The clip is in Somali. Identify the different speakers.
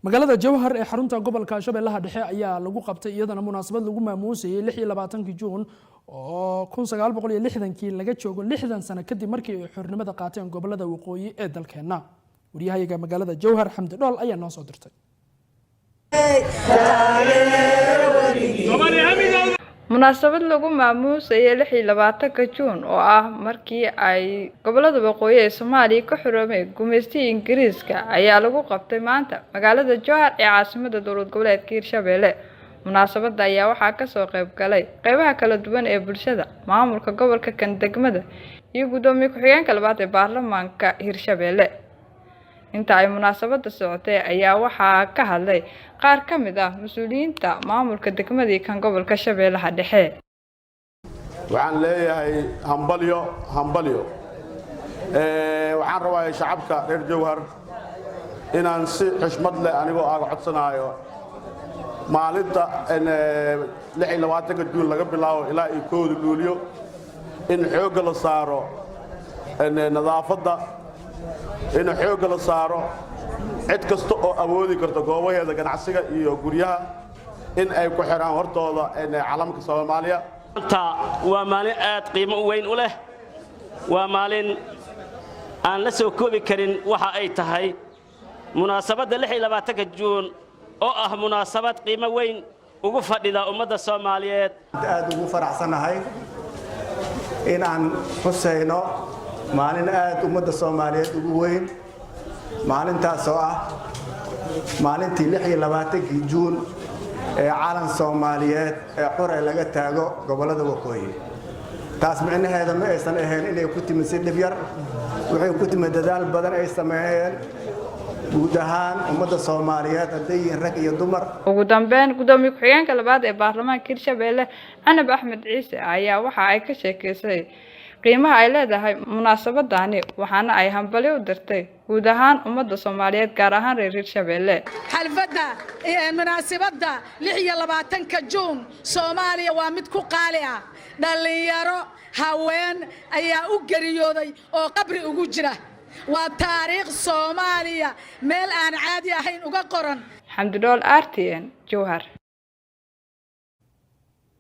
Speaker 1: magaalada Jowhar ee xarunta gobolka Shabeellaha Dhexe ayaa lagu qabtay iyadana munaasabad lagu maamuusay 26 Juun oo 1960kii laga joogo 60 sano kadib markii ay xornimada qaateen gobolada waqooyi ee dalkeena. Wariyaha magaalada Jowhar Xamdi Dhool ayaa noo soo dirtay.
Speaker 2: munaasabad lagu maamuusay 26 Juun oo ah markii ay gobolada waqooyi ee Soomaaliya ka xoroomeen gumeystigii Ingiriiska ayaa lagu qabtay maanta magaalada Jowhar ee caasimadda dowlad goboleedka Hirshabelle. munaasabadda ayaa waxaa ka soo qayb galay qaybaha kala duwan ee bulshada, maamulka gobolka kan degmada iyo gudoomiye ku-xigeenka labaad ee baarlamaanka Hirshabelle. inta ay munaasabadda socotay ayaa waxaa ka hadlay qaar ka mid ah mas'uuliyiinta maamulka degmada kan gobolka Shabeellaha Dhexe.
Speaker 3: waxaan leeyahay hambalyo waxaan rabaa shacabka reer Jowhar inaan si xushmad leh anigoo aaga codsanayo maalinta 26 Juun laga bilaabo ilaa 1 Luulyo in xoog la saaro nadaafadda in xoog la saaro cid kasta oo awoodi karto goobaheeda ganacsiga iyo guryaha in ay ku xiraan hortooda calamka Soomaaliya.
Speaker 4: waa maalin aad qiimo weyn u leh, waa maalin aan la soo koobi karin waxa ay tahay munaasabadda 26 Juun oo ah munaasabad qiimo weyn ugu fadhida ummadda Soomaaliyeed.
Speaker 5: aad ugu faraxsanahay in aan xuseyno maalin aad ummadda Soomaaliyeed ugu weyn, maalintaas oo ah maalintii 26 Juun ee calan Soomaaliyeed ee xor ee laga taago gobolada waqooyi. taas micnaheedu ma aysan ahayn inay ku timid si dhib yar, waxay ku timid dadaal badan ay sameeyeen guud ahaan ummadda Soomaaliyeed haday rag iyo dumar.
Speaker 2: ugu dambeyn gudoomiye ku-xigeenka labaad ee baarlamaanka Hirshabelle Canab Axmed Ciise ayaa waxa ay ka sheekaysay qiimaha ay leedahay munaasabadani, waxaana ay hambalyo u dirtay guud ahaan ummadda Soomaaliyeed gaar ahaan reer Hirshabelle.
Speaker 6: xalfadda munaasabadda 26 Juun Soomaaliya waa mid ku qaali ah. dhalinyaro haween ayaa u geeriyooday oo qabri ugu jira. waa taariikh Soomaaliya meel aan caadi ahayn uga qoran.
Speaker 2: Xamdi Dhool, RTN, Jowhar.